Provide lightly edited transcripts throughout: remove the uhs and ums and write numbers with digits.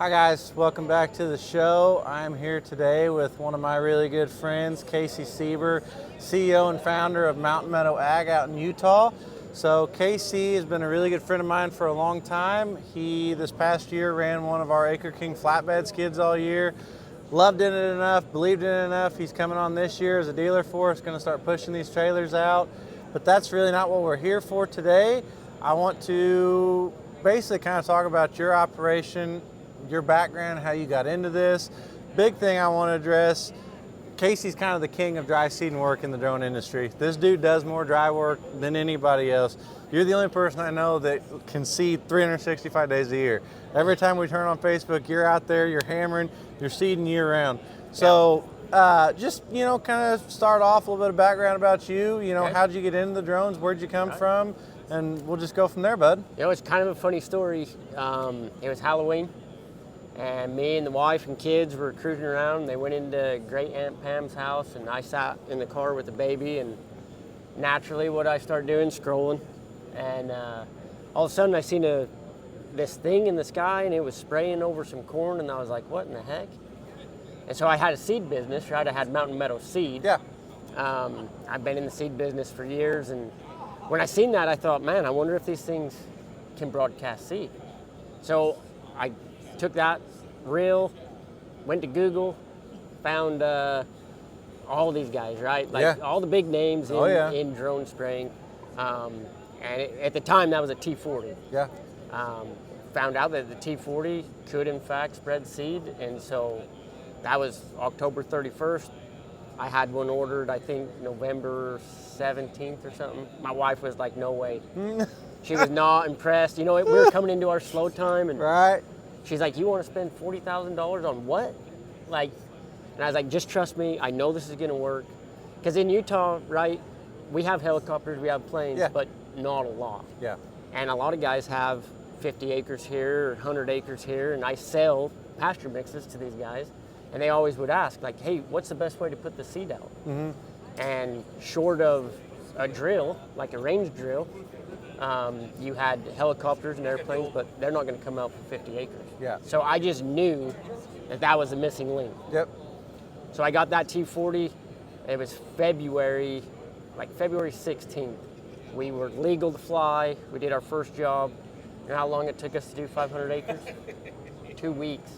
Hi guys, welcome back to the show. I'm here today with one of my really good friends, Casey Seber, CEO and founder of Mountain Meadow Ag out in Utah. So Casey has been a really good friend of mine for a long time. He, this past year, ran one of our Acre King flatbed skids all year. Loved in it enough, believed in it enough. He's coming on this year as a dealer for us, going to start pushing these trailers out. But that's really not what we're here for today. I want to basically kind of talk about your operation, your background, how you got into this. Big thing I want to address, Casey's kind of the king of dry seeding work in the drone industry. This dude does more dry work than anybody else. You're the only person I know that can seed 365 days a year. Every time we turn on Facebook, you're out there, you're hammering, you're seeding year round. So just, kind of start off a little bit of background about you. Okay. How'd you get into the drones? Where'd you come from? And we'll just go from there, bud. It's kind of a funny story. It was Halloween, and me and the wife and kids were cruising around. They went into Great Aunt Pam's house, and I sat in the car with the baby, and naturally what I started doing, scrolling, and all of a sudden I seen this thing in the sky, and it was spraying over some corn, and I was like, what in the heck? And so I had a seed business, right? I had Mountain Meadow Seed. Yeah. I've been in the seed business for years, and when I seen that, I thought, man, I wonder if these things can broadcast seed. So I took that reel, went to Google, found all these guys, right? All the big names in drone spraying. And at the time, that was a T40. Yeah. Found out that the T40 could, in fact, spread seed. And so that was October 31st. I had one ordered, I think, November 17th or something. My wife was like, no way. She was not impressed. We were coming into our slow time, and Right. she's like, you want to spend $40,000 on what? And I was like, just trust me. I know this is going to work. Because in Utah, right, we have helicopters, we have planes, but not a lot. Yeah. And a lot of guys have 50 acres here or 100 acres here, and I sell pasture mixes to these guys. And they always would ask, like, hey, what's the best way to put the seed out? Mm-hmm. And short of a drill, like a range drill, you had helicopters and airplanes, but they're not going to come out for 50 acres. Yeah. So I just knew that was a missing link. Yep. So I got that T40. It was February 16th. We were legal to fly. We did our first job. You know how long it took us to do 500 acres? 2 weeks.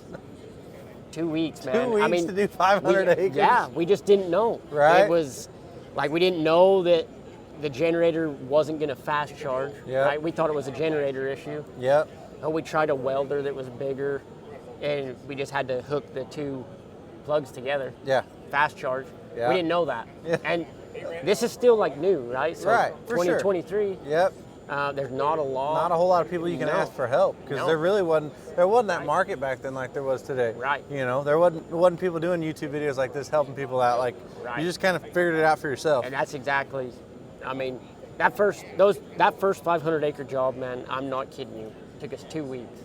2 weeks, man. 2 weeks to do 500 acres? Yeah, we just didn't know. Right. It was like we didn't know that the generator wasn't going to fast charge. Yep. Right? We thought it was a generator issue. Yep. And we tried a welder that was bigger, and we just had to hook the two plugs together. Yeah. Fast charge. Yeah. We didn't know that. Yeah. And this is still new, right? So Right, for sure. 2023. Yep. There's not a lot. Not a whole lot of people you can ask for help, because there really wasn't that market back then like there was today. Right. There wasn't people doing YouTube videos like this helping people out. You just kind of figured it out for yourself. And that's exactly, that first 500 acre job, man, I'm not kidding you, took us 2 weeks.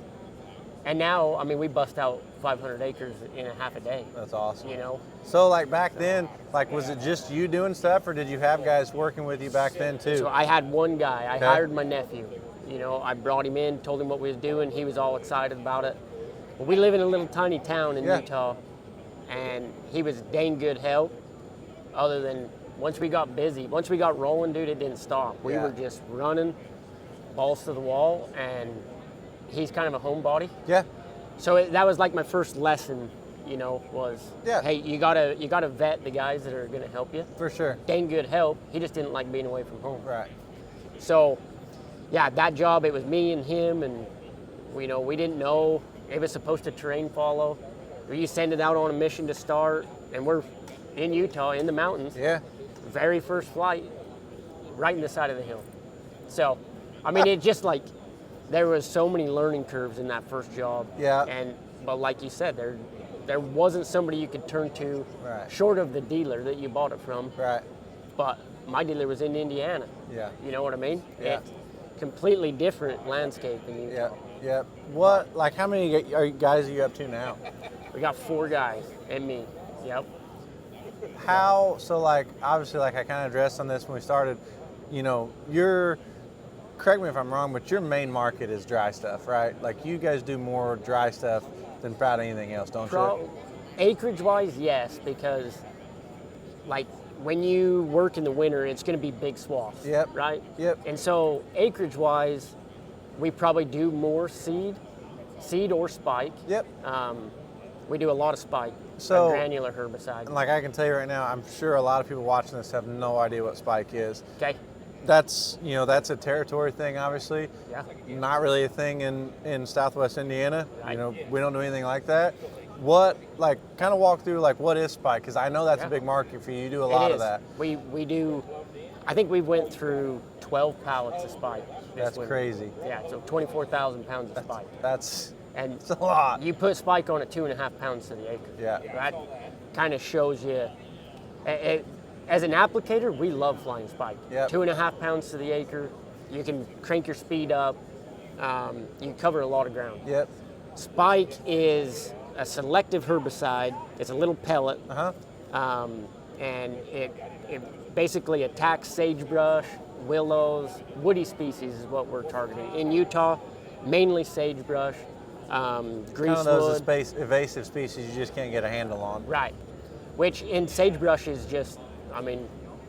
And now, we bust out 500 acres in a half a day. That's awesome. So back then, was it just you doing stuff, or did you have guys working with you back then too? So I had one guy. I hired my nephew. I brought him in, told him what we was doing. He was all excited about it. But we live in a little tiny town in Utah, and he was dang good help. Other than once we got busy, once we got rolling, dude, it didn't stop. We were just running, balls to the wall, and he's kind of a homebody. Yeah. So that was like my first lesson, was, hey, you gotta vet the guys that are gonna help you. For sure. Dang good help. He just didn't like being away from home. Right. So, that job, it was me and him, and we didn't know if it's supposed to terrain follow. You send it out on a mission to start, and we're in Utah, in the mountains. Yeah. Very first flight, right in the side of the hill. So, it just there was so many learning curves in that first job. Yeah. But like you said, there wasn't somebody you could turn to short of the dealer that you bought it from. Right. But my dealer was in Indiana. Yeah. You know what I mean? Yeah. It's completely different landscape than Utah. Yeah. What, how many guys are you up to now? We got 4 guys and me. Yep. Obviously, I kind of addressed on this when we started, correct me if I'm wrong, but your main market is dry stuff, right? You guys do more dry stuff than about anything else, don't you? Acreage-wise, yes, because like when you work in the winter, it's going to be big swaths, Yep. right? Yep. And so acreage-wise, we probably do more seed or spike. Yep. We do a lot of spike, So- a granular herbicide. And like I can tell you right now, I'm sure a lot of people watching this have no idea what spike is. Okay. That's that's a territory thing, obviously. Yeah. Not really a thing in Southwest Indiana. Right. We don't do anything like that. What, like, kind of walk through, like, what is spike? Because I know that's Yeah. a big market for you. You do a lot It of is. that. We do. I think we went through 12 pallets of spike. this That's winter. crazy. Yeah, so 24,000 pounds of spike. That's And a lot. you put spike on at 2.5 pounds to the acre. Yeah. That kind of shows you. As an applicator, we love flying spike. Yep. 2.5 pounds to the acre. You can crank your speed up. You cover a lot of ground. Yep. Spike is a selective herbicide. It's a little pellet, Uh-huh. and it basically attacks sagebrush, willows, woody species is what we're targeting. In Utah, mainly sagebrush, Kind of greasewood. those evasive species you just can't get a handle on. Right, which in sagebrush is just, I mean,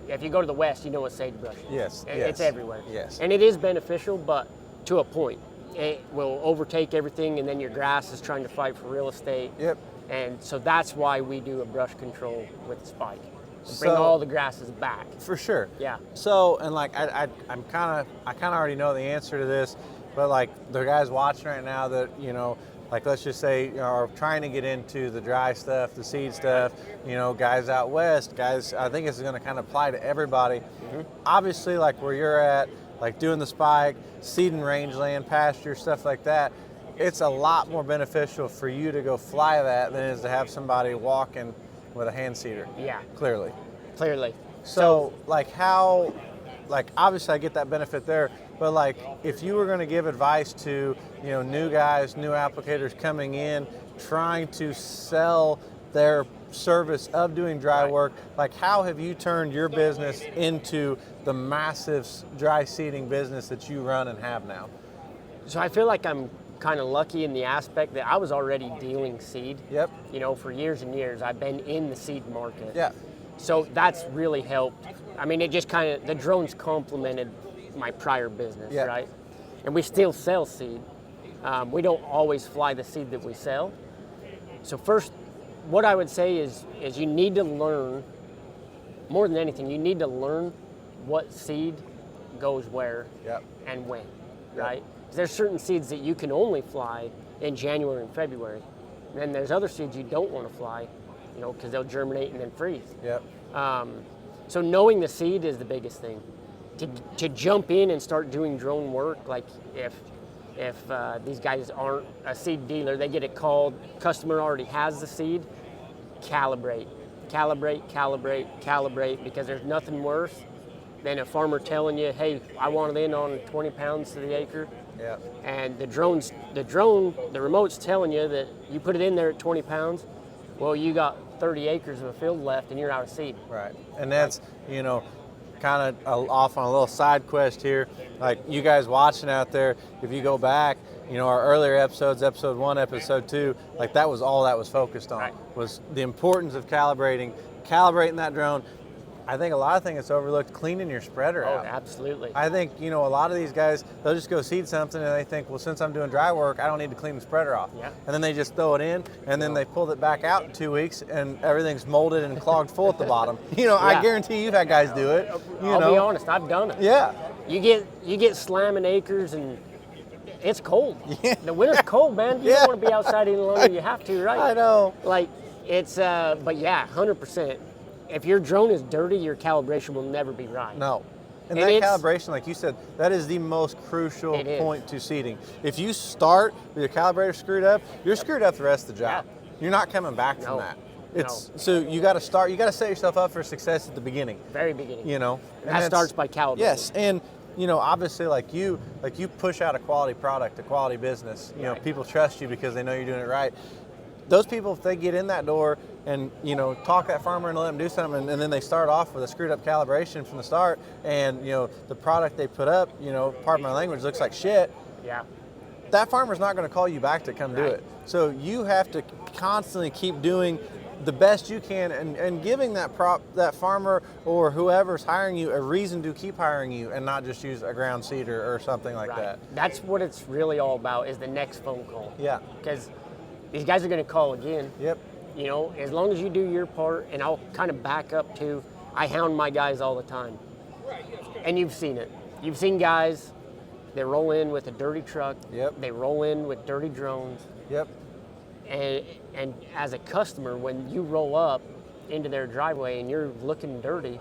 if you go to the west, you know what sagebrush is. Yes, It's yes, everywhere. yes. And it is beneficial, but to a point. It will overtake everything, and then your grass is trying to fight for real estate. Yep. And so that's why we do a brush control with spike. Bring So- all the grasses back. For sure. Yeah. So, and like I kind of already know the answer to this, but like the guys watching right now that like let's just say are trying to get into the dry stuff, the seed stuff, guys out west, guys. I think this is going to kind of apply to everybody. Mm-hmm. Obviously, like where you're at, like doing the spike, seeding rangeland, pasture, stuff like that. It's a lot more beneficial for you to go fly that than it is to have somebody walking with a hand seeder. Yeah. Clearly. So, like how, like obviously I get that benefit there, but like if you were going to give advice to, new guys, new applicators coming in, trying to sell their service of doing dry Right. work, like how have you turned your business into the massive dry seeding business that you run and have now? so I feel like I'm kind of lucky in the aspect that I was already dealing seed. Yep. For years and years, I've been in the seed market. Yeah. So that's really helped. I mean, it just kind of, the drones complemented my prior business, Yeah. right? And we still sell seed. We don't always fly the seed that we sell. So first, what I would say is you need to learn, more than anything, you need to learn what seed goes where Yep. and when, right? 'Cause there's certain seeds that you can only fly in January and February. And then there's other seeds you don't want to fly, because they'll germinate and then freeze. Yep. So knowing the seed is the biggest thing. To jump in and start doing drone work, like if these guys aren't a seed dealer, they get it called, customer already has the seed, calibrate, because there's nothing worse than a farmer telling you, hey, I want it in on 20 pounds to the acre. Yep. And the remote's telling you that you put it in there at 20 pounds, well, you got 30 acres of a field left and you're out of seed. Right. And that's, kind of off on a little side quest here. Like you guys watching out there, if you go back, our earlier episodes, episode 1, episode 2, like that was all that was focused on, Right. was the importance of calibrating that drone. I think a lot of things that's overlooked, cleaning your spreader Oh, out. absolutely. I think, a lot of these guys, they'll just go seed something and they think, well, since I'm doing dry work, I don't need to clean the spreader off. Yeah. And then they just throw it in and then they pull it back out in 2 weeks and everything's molded and clogged full at the bottom. I Yeah. guarantee you've had guys do it. I'll be honest, I've done it. Yeah. You get slamming acres and it's cold. Yeah. The winter's cold, man. You Yeah. don't want to be outside any longer than you have to, right? I know. Like it's, but yeah, 100%. If your drone is dirty, your calibration will never be right. No. And And that it's- calibration, like you said, that is the most crucial It is. point to seeding. If you start with your calibrator screwed up, you're screwed up the rest of the job. Yeah. You're not coming back from No. that. So you got to start. You got to set yourself up for success at the beginning. Very beginning. And That that's- starts by calibrating. Yes, and obviously, like you push out a quality product, a quality business. Right. People trust you because they know you're doing it right. Those people, if they get in that door and talk that farmer and let them do something, and then they start off with a screwed up calibration from the start, and the product they put up, pardon my language, looks like shit. Yeah. that farmer's not going to call you back to come do Right. it. So you have to constantly keep doing the best you can and giving that farmer or whoever's hiring you a reason to keep hiring you and not just use a ground seeder or something like Right. that. That's what it's really all about, is the next phone call. Yeah. Because these guys are going to call again. Yep. You know, as long as you do your part, and I'll kind of back up to, I hound my guys all the time. And you've seen it. You've seen guys, they roll in with a dirty truck. Yep. They roll in with dirty drones. Yep. And as a customer, when you roll up into their driveway and you're looking dirty,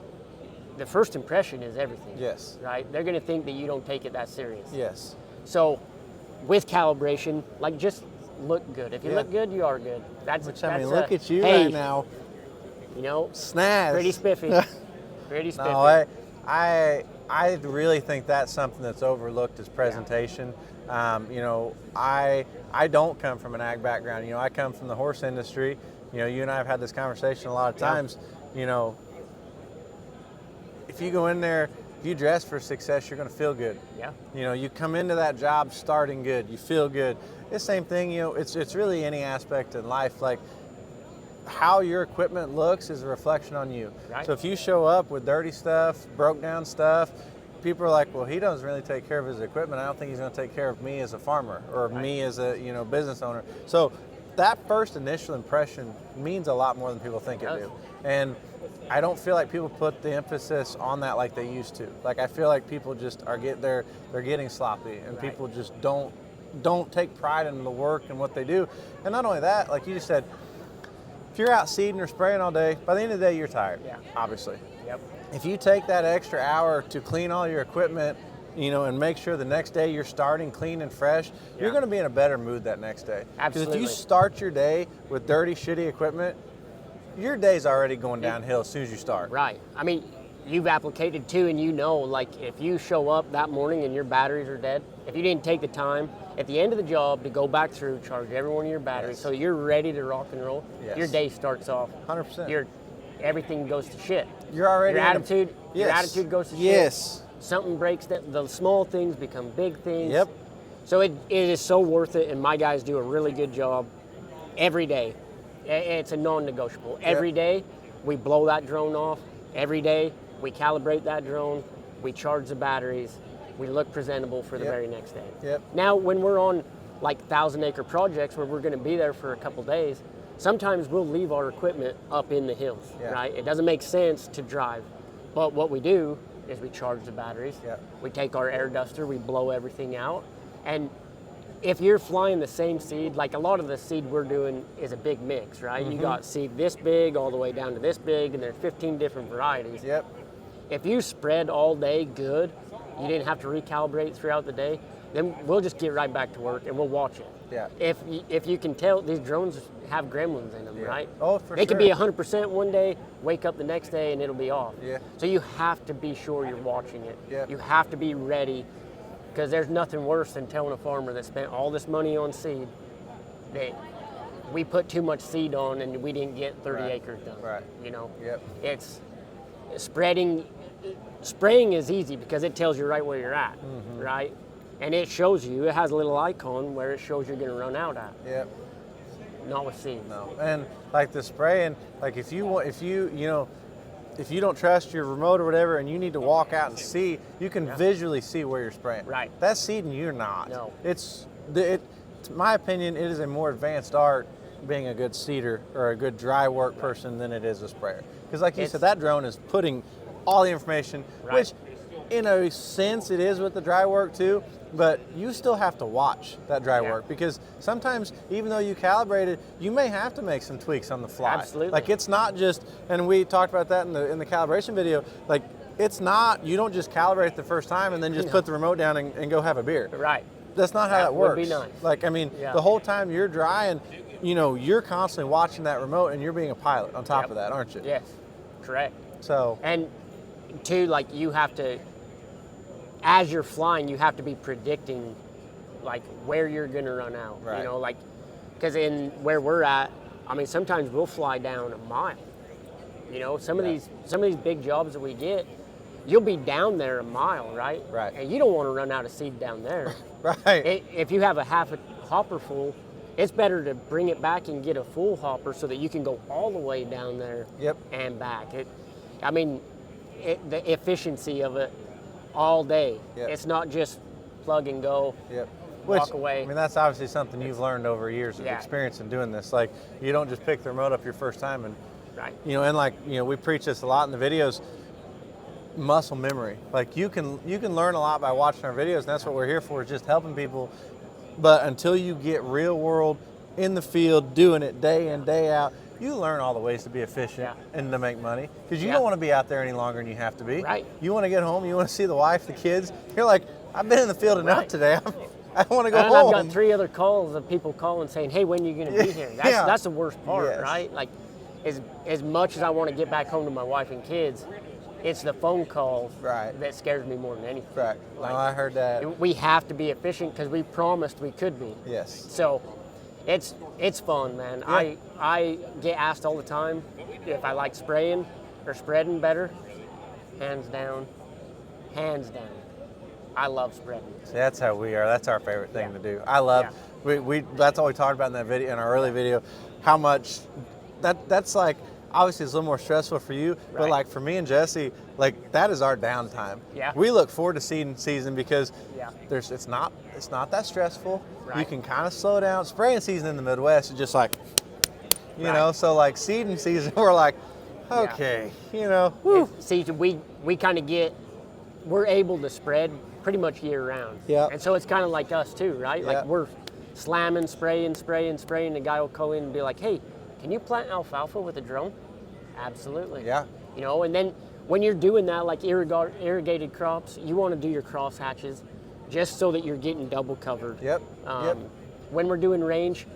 the first impression is everything. Yes. Right? They're going to think that you don't take it that serious. Yes. So with calibration, like, just look good. If you Yeah. look good, you are good. Which, I mean, look at you hey, right now. You know, Snaz. pretty spiffy. Pretty spiffy. No, I really think that's something that's overlooked is presentation. You know, I don't come from an ag background. You know, I come from the horse industry. You know, you and I have had this conversation a lot of times. You know, if you go in there, if you dress for success, you're going to feel good. Yeah. You know, you come into that job starting good, you feel good. It's the same thing, you know, it's really any aspect in life. Like, how your equipment looks is a reflection on you. Right. So if you show up with dirty stuff, broke down stuff, people are like, well, he doesn't really take care of his equipment. I don't think he's going to take care of me as a farmer or me as a, you know, business owner. So that first initial impression means a lot more than people think it do. And I don't feel like people put the emphasis on that like they used to. Like, I feel like people just are they're getting sloppy, and people just don't take pride in the work and what they do. And not only that, like you just said, if you're out seeding or spraying all day, by the end of the day you're tired. Yeah. Obviously. Yep. If you take that extra hour to clean all your equipment, you know, and make sure the next day you're starting clean and fresh, you're going to be in a better mood that next day. Absolutely. Because if you start your day with dirty, shitty equipment, your day's already going downhill as soon as you start. Right. I mean, you've applicated too, and you know, like, if you show up that morning and your batteries are dead, if you didn't take the time at the end of the job to go back through, charge every one of your batteries, so you're ready to rock and roll, your day starts off. 100%. Everything goes to shit. You're already your attitude goes to shit. Yes. Something breaks, the small things become big things. Yep. So it is so worth it, and my guys do a really good job every day. It's a non-negotiable. Every day we blow that drone off. Every day we calibrate that drone. We charge the batteries. We look presentable for the very next day. Yep. Now, when we're on like 1,000-acre projects where we're going to be there for a couple days, sometimes we'll leave our equipment up in the hills, right? It doesn't make sense to drive. But what we do is we charge the batteries. We take our air duster, we blow everything out. And if you're flying the same seed, like a lot of the seed we're doing is a big mix, right? You got seed this big all the way down to this big, and there's 15 different varieties. Yep. If you spread all day good, you didn't have to recalibrate throughout the day, then we'll just get right back to work and we'll watch it. Yeah. If you can tell, these drones have gremlins in them, right? Oh, for They sure. could be 100% one day, wake up the next day, and it'll be off. Yeah. So you have to be sure you're watching it. Yeah. You have to be ready, because there's nothing worse than telling a farmer that spent all this money on seed that we put too much seed on and we didn't get 30 acres done. Right. You know? Yep. It's spraying is easy because it tells you right where you're at, right? And it shows you, it has a little icon where it shows you're going to run out at. Yep. Not with seed. No. And like the spraying, like if you don't trust your remote or whatever and you need to walk out and see, you can visually see where you're spraying. Right. That's seeding, you're not. No. To my opinion, it is a more advanced art being a good seeder or a good dry work person than it is a sprayer. Because like you said, that drone is putting all the information, which in a sense it is with the dry work too, but you still have to watch that dry work, because sometimes even though you calibrated, you may have to make some tweaks on the fly. Absolutely. Like, it's not just, and we talked about that in the calibration video, like, it's not, you don't just calibrate the first time and then just put the remote down and go have a beer. Right. That's not how that works. Would be nice. Like, I mean, the whole time you're drying, you know, you're constantly watching that remote and you're being a pilot on top of that, aren't you? Yes, correct. So. And two, like, you have to, as you're flying, you have to be predicting like where you're gonna run out. Right. You know, like, because in where we're at, I mean, sometimes we'll fly down a mile. You know, some of these big jobs that we get, you'll be down there a mile, right? Right. And you don't want to run out of seed down there. Right. If you have a half a hopper full, it's better to bring it back and get a full hopper so that you can go all the way down there and back. The efficiency of it all day. Yep. It's not just plug and go, walk away. I mean, that's obviously something you've learned over years of experience in doing this. Like, you don't just pick the remote up your first time and, we preach this a lot in the videos, muscle memory. Like, you can learn a lot by watching our videos, and that's what we're here for, is just helping people. But until you get real world in the field, doing it day in, day out, you learn all the ways to be efficient and to make money. Because you don't want to be out there any longer than you have to be. Right. You want to get home, you want to see the wife, the kids. You're like, I've been in the field enough today. I want to go home. I've got 3 other calls of people calling saying, hey, when are you going to be here? That's the worst part, right? Like, as much as I want to get back home to my wife and kids, it's the phone calls that scares me more than anything. Right. Like, I heard that. We have to be efficient because we promised we could be. Yes. So it's fun, man. Yeah. I get asked all the time if I like spraying or spreading better. Hands down. I love spreading. See, that's how we are. That's our favorite thing to do. I love. We that's all we talked about in that video, in our early video. How much that's like. Obviously, it's a little more stressful for you, but like for me and Jesse, like that is our downtime. Yeah. We look forward to seeding season because it's not that stressful. Right. You can kind of slow down. Spraying season in the Midwest is just like, you know, so like seeding season, we're like, okay, whew. See, we kind of we're able to spread pretty much year round. Yeah. And so it's kind of like us too, right? Yeah. Like we're slamming, spraying. The guy will call in and be like, hey, can you plant alfalfa with a drone? Absolutely. Yeah. And then when you're doing that, like irrigated crops, you want to do your cross hatches just so that you're getting double covered. Yep. When we're doing range,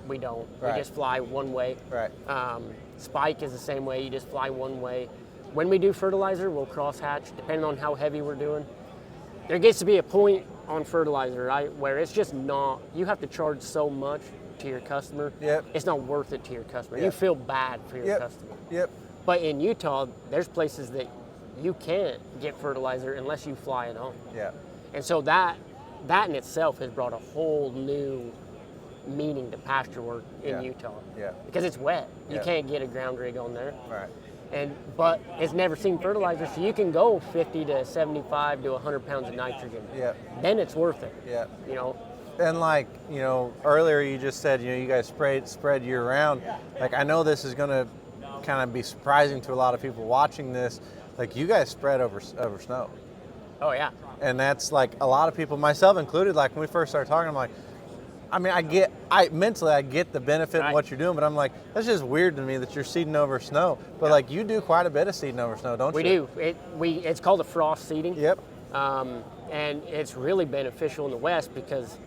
we don't. Right. We just fly one way. Right. Spike is the same way. You just fly one way. When we do fertilizer, we'll cross hatch, depending on how heavy we're doing. There gets to be a point on fertilizer, right, where it's just not, you have to charge so much to your customer. Yep. It's not worth it to your customer. Yep. You feel bad for your customer. Yep. But in Utah, there's places that you can't get fertilizer unless you fly it on. Yeah. And so that in itself has brought a whole new meaning to pasture work in Utah. Yeah. Because it's wet. You Yeah. can't get a ground rig on there. Right. But it's never seen fertilizer, so you can go 50 to 75 to 100 pounds of nitrogen. Yeah. Then it's worth it. Yeah. And like, earlier you just said, you guys spread year round. Like, I know this is going to kind of be surprising to a lot of people watching this. Like, you guys spread over snow. Oh, yeah. And that's like a lot of people, myself included, like when we first started talking, I'm like, I mentally get the benefit of what you're doing, but I'm like, that's just weird to me that you're seeding over snow. But like, you do quite a bit of seeding over snow, don't you? We do. It's called a frost seeding. Yep. And it's really beneficial in the West because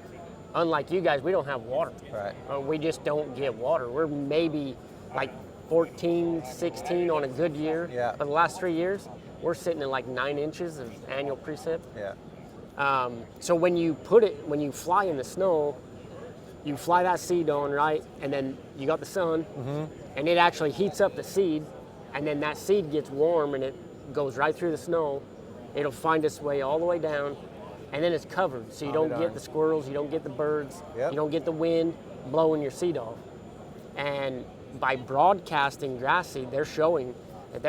unlike you guys, we don't have water. Right. We just don't get water. We're maybe like 14, 16 on a good year. Yeah. For the last 3 years, we're sitting at like 9 inches of annual precip. Yeah. So when you fly in the snow, you fly that seed on, right? And then you got the sun, and it actually heats up the seed, and then that seed gets warm and it goes right through the snow. It'll find its way all the way down, and then it's covered. So you don't get the squirrels, you don't get the birds, you don't get the wind blowing your seed off. And by broadcasting grass seed, they're showing that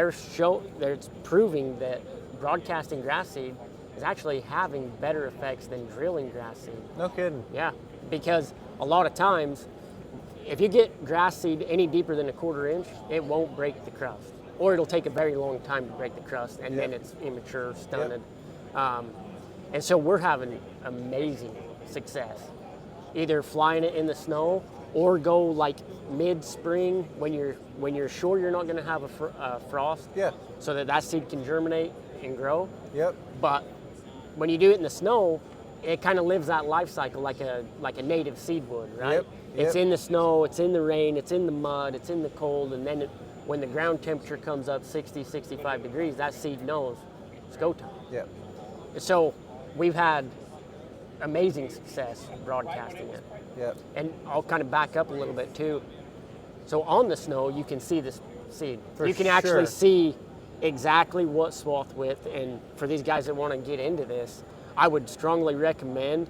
it's proving that broadcasting grass seed is actually having better effects than drilling grass seed. No kidding. Yeah, because a lot of times, if you get grass seed any deeper than a 1/4 inch, it won't break the crust. Or it'll take a very long time to break the crust, and then it's immature, stunted. And so we're having amazing success. Either flying it in the snow, or go like mid-spring when you're sure you're not going to have a frost, so that seed can germinate and grow. Yep. But when you do it in the snow, it kind of lives that life cycle like a native seed would, right? Yep. It's in the snow, it's in the rain, it's in the mud, it's in the cold, and then when the ground temperature comes up 60, 65 degrees, that seed knows it's go time. Yep. So we've had amazing success broadcasting it. Yep. And I'll kind of back up a little bit too. So on the snow, you can see this seed. You can actually see exactly what swath width. And for these guys that want to get into this, I would strongly recommend.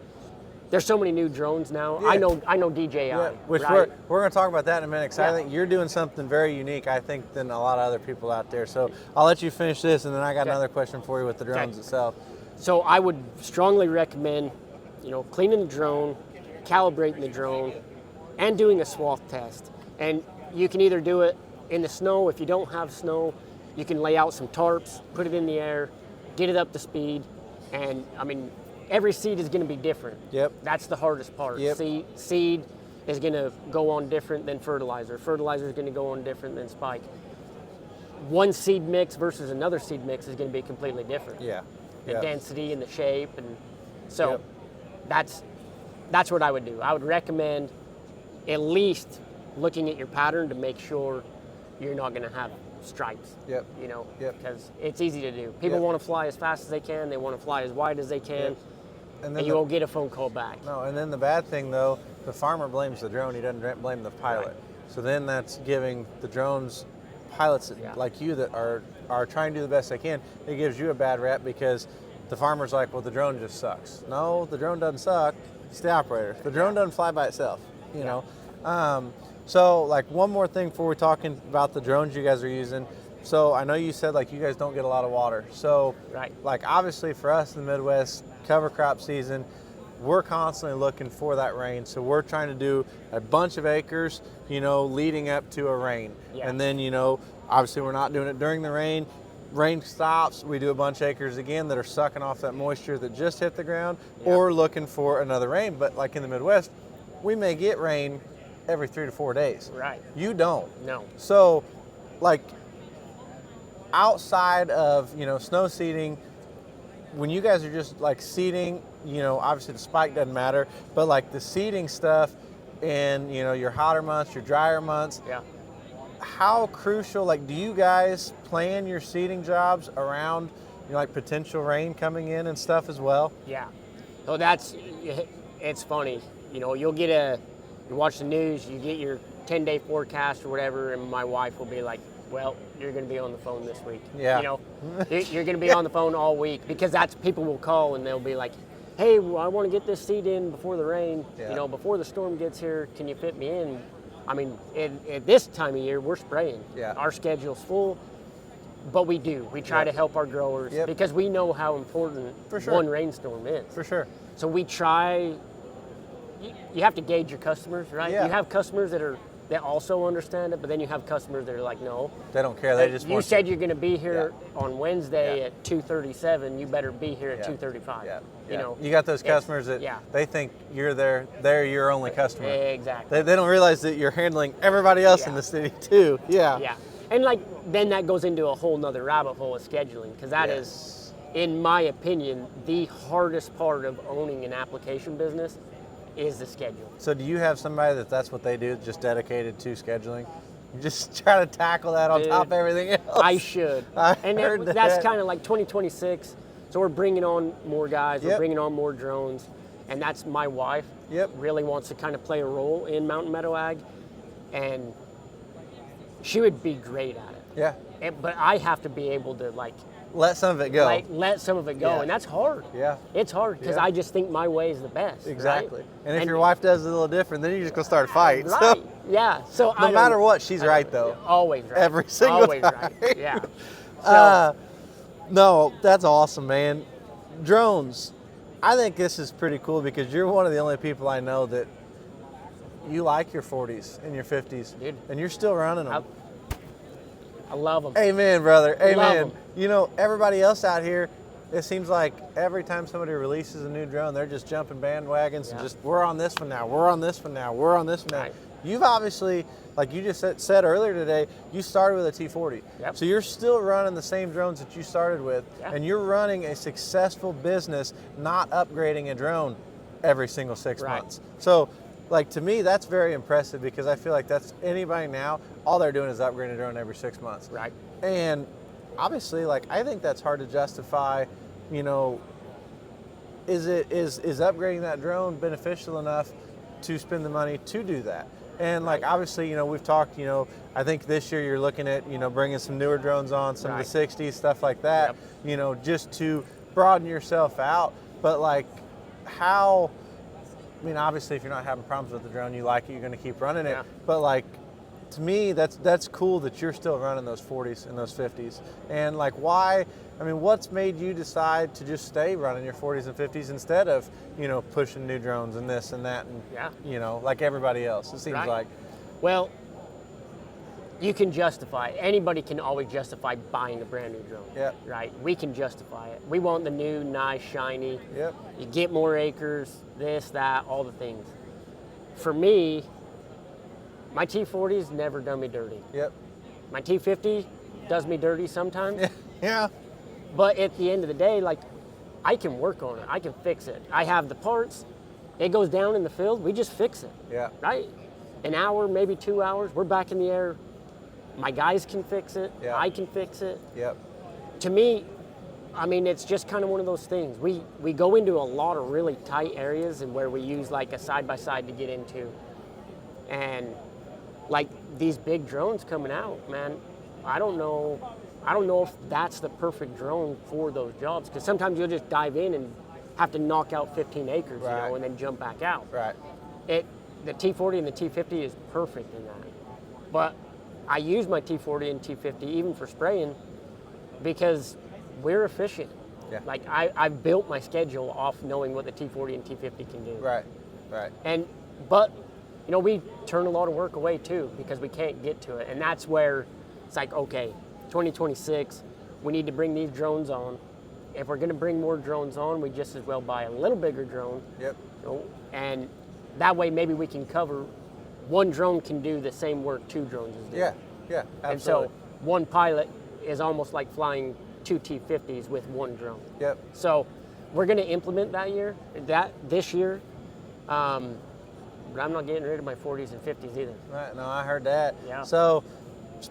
There's so many new drones now. Yeah. I know DJI. Yeah, which right? we're going to talk about that in a minute, because I Yeah. think you're doing something very unique, I think, than a lot of other people out there. So I'll let you finish this, and then I got Okay. another question for you with the drones itself. So I would strongly recommend, cleaning the drone, calibrating the drone, and doing a swath test. And you can either do it in the snow. If you don't have snow, you can lay out some tarps, put it in the air, get it up to speed. And I mean, every seed is going to be different. Yep. That's the hardest part. Yep. Seed is going to go on different than fertilizer. Fertilizer is going to go on different than spike. One seed mix versus another seed mix is going to be completely different. Yeah. The Yep. density and the shape, and so Yep. that's what I would do. I would recommend at least looking at your pattern to make sure you're not going to have stripes. Yep. Yep. Because it's easy to do. People Yep. want to fly as fast as they can. They want to fly as wide as they can, Yep. And and you won't get a phone call back. No, and then the bad thing, though, the farmer blames the drone. He doesn't blame the pilot. Right. So then that's giving the drones pilots Yeah. like you that are trying to do the best they can. It gives you a bad rep because the farmer's like, well, the drone just sucks. No, the drone doesn't suck. It's the operator. The drone doesn't fly by itself, you know. So, like, one more thing before we're talking about the drones you guys are using. So I know you said, like, you guys don't get a lot of water. So, Right. like, obviously for us in the Midwest, cover crop season, we're constantly looking for that rain. So we're trying to do a bunch of acres, leading up to a rain. Yeah. And then, obviously we're not doing it during the rain. Rain stops, we do a bunch of acres again that are sucking off that moisture that just hit the ground, Yeah. or looking for another rain. But like in the Midwest, we may get rain every 3 to 4 days. Right. You don't. No. So, like, outside of, snow seeding, when you guys are just like seeding, obviously the spike doesn't matter, but like the seeding stuff in, your hotter months, your drier months, Yeah. how crucial, like, do you guys plan your seeding jobs around, like potential rain coming in and stuff as well? Yeah. So it's funny. You watch the news, you get your 10-day forecast or whatever, and my wife will be like, well, you're going to be on the phone this week. Yeah. You're going to be on the phone all week, because people will call and they'll be like, hey, well, I want to get this seed in before the rain, Yeah. before the storm gets here, can you fit me in? I mean, at this time of year, we're spraying. Yeah. Our schedule's full, but we do. We try Yep. to help our growers Yep. because we know how important For sure. one rainstorm is. For sure. So we try. You have to gauge your customers, right? Yeah. You have customers that also understand it, but then you have customers that are like, no. They don't care. They just You want said you're going to be here on Wednesday Yeah. at 2:37. You better be here at Yeah. 2:35. Yeah. You got those it's- customers that yeah. they think you're they're your only customer. Exactly. They don't realize that you're handling everybody else in Yeah. the city too. Yeah. Yeah. And then that goes into a whole nother rabbit hole of scheduling, because that is, in my opinion, the hardest part of owning an application business is the schedule. So do you have somebody that's what they do, just dedicated to scheduling? You just try to tackle that on Dude, top of everything else. I should. And that's kind of like 2026. So we're bringing on more guys. We're Yep. bringing on more drones. And that's my wife. Yep. Really wants to kind of play a role in Mountain Meadow Ag. And she would be great at it. Yeah. But I have to be able to Let some of it go. let some of it go. Yeah. And that's hard. Yeah. It's hard because Yeah. I just think my way is the best. right? Exactly. And if your wife does it a little different, then you're just gonna start a fight. Right. So Yeah. So no matter what, she's right though. Always right. Every single Always time. right. Yeah. So, No, that's awesome, man. Drones. I think this is pretty cool because you're one of the only people I know that you like your 40s and your 50s, Dude. and you're still running them. I love them. Amen, brother. Amen. 'em. Everybody else out here, it seems like every time somebody releases a new drone, they're just jumping bandwagons and Yeah. just, we're on this one now, we're on this one now, we're on this one now. Right. You've obviously, like you just said earlier today, you started with a T40. Yep. So you're still running the same drones that you started with, Yeah. and you're running a successful business, not upgrading a drone every single 6 Right. months. So, like, to me, that's very impressive because I feel like that's anybody now, all they're doing is upgrading a drone every 6 months. Right. And obviously, like, I think that's hard to justify. Is upgrading that drone beneficial enough to spend the money to do that? And like obviously, we've talked, I think this year you're looking at, bringing some newer drones on, some of the 60s, stuff like that, just to broaden yourself out. But like how, obviously if you're not having problems with the drone, you like it, you're going to keep running it. But like, to me, that's cool that you're still running those 40s and those 50s. And like, why? What's made you decide to just stay running your 40s and 50s instead of, pushing new drones and this and that and, like everybody else, it seems like. Well, you can justify it. Anybody can always justify buying a brand new drone. Right? We can justify it. We want the new, nice, shiny. You get more acres, this, that, all the things. For me, my T40's never done me dirty. My T50 does me dirty sometimes. But at the end of the day, like, I can work on it. I can fix it. I have the parts. It goes down in the field. We just fix it. Right? An hour, maybe 2 hours. We're back in the air. My guys can fix it. I can fix it. To me, it's just kind of one of those things. We go into a lot of really tight areas and where we use like a side-by-side to get into. And like these big drones coming out, man, I don't know if that's the perfect drone for those jobs, because sometimes you'll just dive in and have to knock out 15 acres, and then jump back out. The T40 and the T50 is perfect in that. But I use my T40 and T50 even for spraying because we're efficient. Like I've built my schedule off knowing what the T40 and T50 can do. But we turn a lot of work away too because we can't get to it. And that's where it's like, okay, 2026, we need to bring these drones on. If we're going to bring more drones on, we just as well buy a little bigger drone. And that way maybe we can cover, one drone can do the same work two drones do. Absolutely. And so one pilot is almost like flying two T50s with one drone. So we're going to implement this year. But I'm not getting rid of my 40s and 50s either. No, I heard that. So,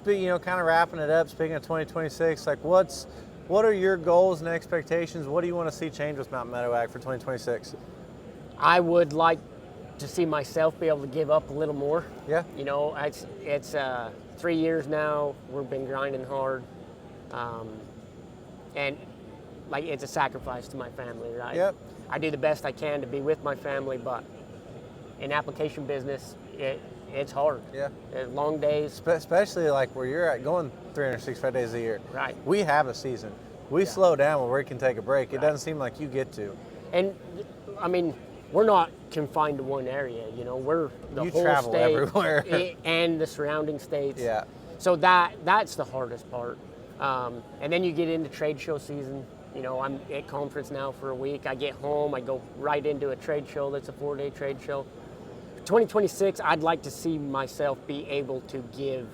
kind of wrapping it up, speaking of 2026, like what are your goals and expectations? What do you want to see change with Mountain Meadow Ag for 2026? I would like to see myself be able to give up a little more. It's 3 years now. We've been grinding hard. And like it's a sacrifice to my family, right? I do the best I can to be with my family, but in application business, it's hard. It's long days. Especially like where you're at, going 365 days a year. We have a season. We slow down where we can take a break. It doesn't seem like you get to. And we're not confined to one area. We're the whole travel state everywhere. And the surrounding states. So that's the hardest part. And then you get into trade show season. I'm at conference now for a week. I get home, I go right into a trade show that's a 4-day trade show. 2026, I'd like to see myself be able to give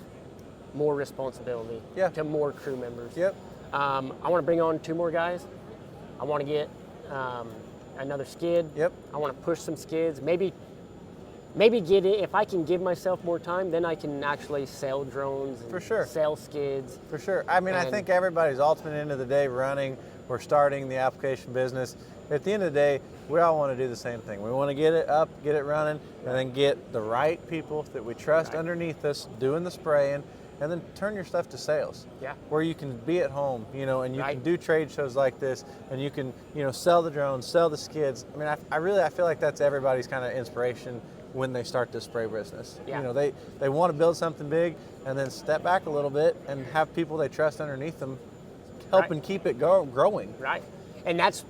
more responsibility to more crew members. I want to bring on 2 more guys. I want to get another skid. I want to push some skids. Maybe get it. If I can give myself more time, then I can actually sell drones and sell skids. For sure. I think everybody's ultimate end of the day running or starting the application business. At the end of the day, we all want to do the same thing. We want to get it up, get it running, and then get the right people that we trust underneath us doing the spraying, and then turn your stuff to sales. Where you can be at home, and you can do trade shows like this, and you can, sell the drones, sell the skids. I feel like that's everybody's kind of inspiration when they start this spray business. They want to build something big and then step back a little bit and have people they trust underneath them helping keep it growing. And that's,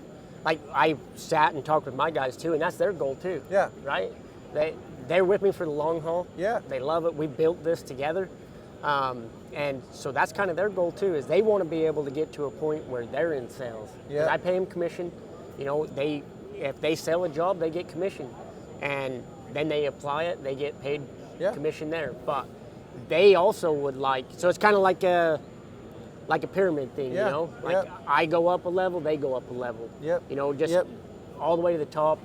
like, I sat and talked with my guys too, and that's their goal too. They're with me for the long haul. They love it. We built this together. And so that's kind of their goal too, is they want to be able to get to a point where they're in sales. I pay them commission. If they sell a job, they get commission. And then they apply it, they get paid commission there. But they also would like, so it's kind of like a pyramid thing, I go up a level, they go up a level. All the way to the top.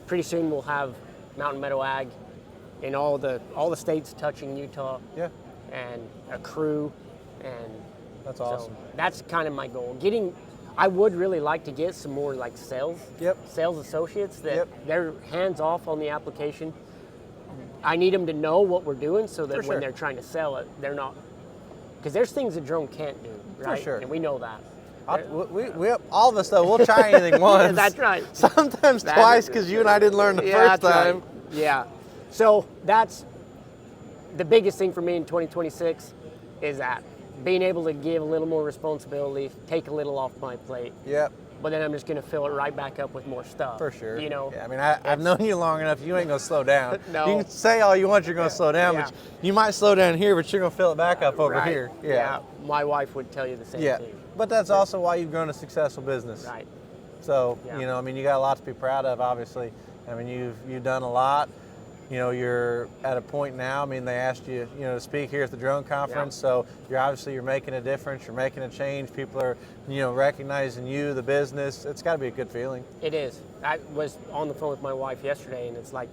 Pretty soon we'll have Mountain Meadow Ag in all the states touching Utah. And a crew, and that's awesome. So that's kind of my goal. I would really like to get some more like sales associates that they're hands off on the application. I need them to know what we're doing so that For when sure. they're trying to sell it, they're not, because there's things a drone can't do, right? sure. And we know that. We all of us though, we'll try anything once. That's right. Sometimes twice, because you and I didn't learn the first that's time. right. Yeah. So that's the biggest thing for me in 2026 is that being able to give a little more responsibility, take a little off my plate. Yep. But then I'm just going to fill it right back up with more stuff. For sure. You know? Yeah, I mean, I've known you long enough. You ain't gonna slow down. No. You can say all you want. You're gonna slow down, Yeah. but you might slow down here, but you're gonna fill it back up over Right. here. Yeah. My wife would tell you the same Yeah. thing. But that's also why you've grown a successful business. Right. So Yeah. you know, I mean, you got a lot to be proud of. Obviously, I mean, you've done a lot. You know, you're at a point now. I mean, they asked you, to speak here at the drone conference. Yeah. So you're making a difference. You're making a change. People are, recognizing you, the business. It's got to be a good feeling. It is. I was on the phone with my wife yesterday, and it's like,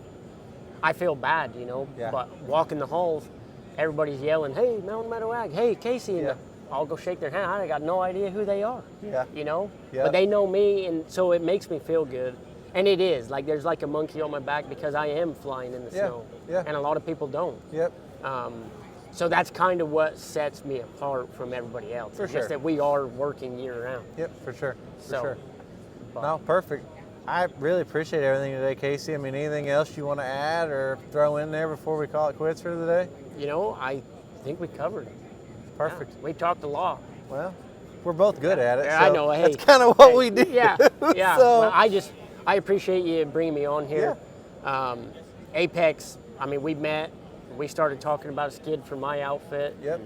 I feel bad, Yeah. but walking the halls, everybody's yelling, "Hey, Mountain Meadow Ag, hey, Casey," and Yeah. I'll go shake their hand. I got no idea who they are, Yeah. Yeah. But they know me, and so it makes me feel good. And it is, like there's like a monkey on my back because I am flying in the Yeah. snow, Yeah. and a lot of people don't. Yep. So that's kind of what sets me apart from everybody else. For It's sure. just that we are working year round. Yep. For sure. For So, sure. but- No, perfect. I really appreciate everything today, Casey. I mean, anything else you want to add or throw in there before we call it quits for today? I think we covered it. Perfect. Yeah, we talked a lot. Well, we're both good at it. Yeah, so I know. Hey, that's kind of what hey, we do. Yeah, yeah. So, Well, I appreciate you bringing me on here. Apex. I mean, we met. We started talking about a skid for my outfit. Yep.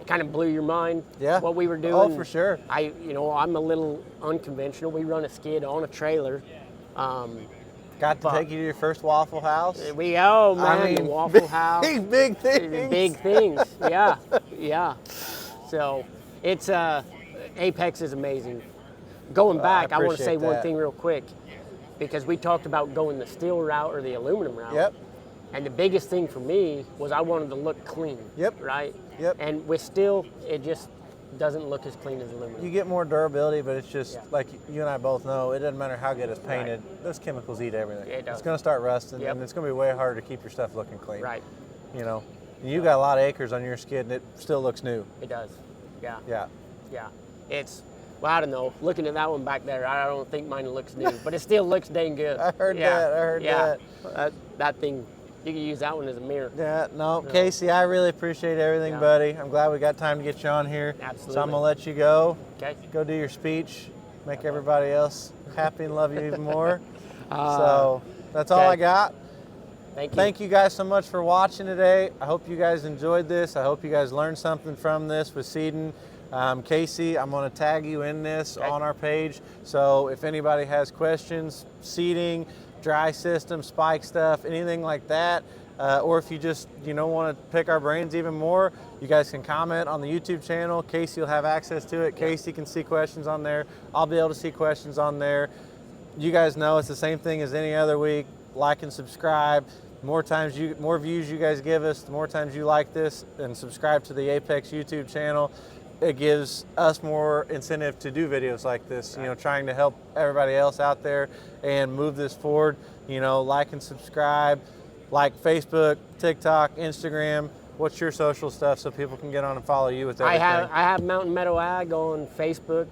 It kind of blew your mind. Yeah. What we were doing. Oh, for sure. I'm a little unconventional. We run a skid on a trailer. Got to take you to your first Waffle House. Man, the Waffle House. Big things. Big things. Yeah, yeah. So it's Apex is amazing. Going back, I want to appreciate say one that. thing real quick, because we talked about going the steel route or the aluminum route. Yep. And the biggest thing for me was I wanted to look clean. Yep. Right. Yep. And with steel, it just doesn't look as clean as aluminum. You get more durability, but it's just Yeah. like you and I both know, it doesn't matter how good it's painted. Those chemicals eat everything. It does. It's going to start rusting, Yep. and it's going to be way harder to keep your stuff looking clean. Right. And you got a lot of acres on your skid, and it still looks new. It does. Yeah. Yeah. Yeah. Well, I don't know. Looking at that one back there, I don't think mine looks new, but it still looks dang good. I heard that. That thing, you can use that one as a mirror. Yeah, no, Casey, I really appreciate everything, Yeah. buddy. I'm glad we got time to get you on here. Absolutely. So I'm going to let you go. Okay. Go do your speech, make everybody else happy and love you even more. So that's all okay. I got. Thank you. Thank you guys so much for watching today. I hope you guys enjoyed this. I hope you guys learned something from this with seeding. Casey, I'm going to tag you in this Okay. on our page. So if anybody has questions, seeding, dry system, spike stuff, anything like that, or if you just want to pick our brains even more, you guys can comment on the YouTube channel. Casey will have access to it. Casey can see questions on there. I'll be able to see questions on there. You guys know it's the same thing as any other week. Like and subscribe. More views you guys give us, the more times you like this and subscribe to the Apex YouTube channel, it gives us more incentive to do videos like this, trying to help everybody else out there and move this forward. Like and subscribe, like Facebook, TikTok, Instagram. What's your social stuff so people can get on and follow you with everything? I have Mountain Meadow Ag on Facebook,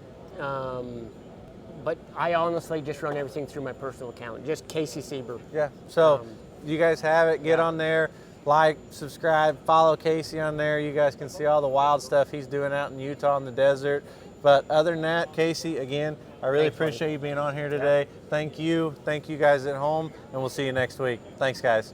but I honestly just run everything through my personal account, just Casey Seber. Yeah, so you guys have it. Get on there, like, subscribe, follow Casey on there. You guys can see all the wild stuff he's doing out in Utah in the desert. But other than that, Casey, again, I really Thanks, buddy. appreciate you being on here today. Thank you guys at home, and we'll see you next week. Thanks, guys.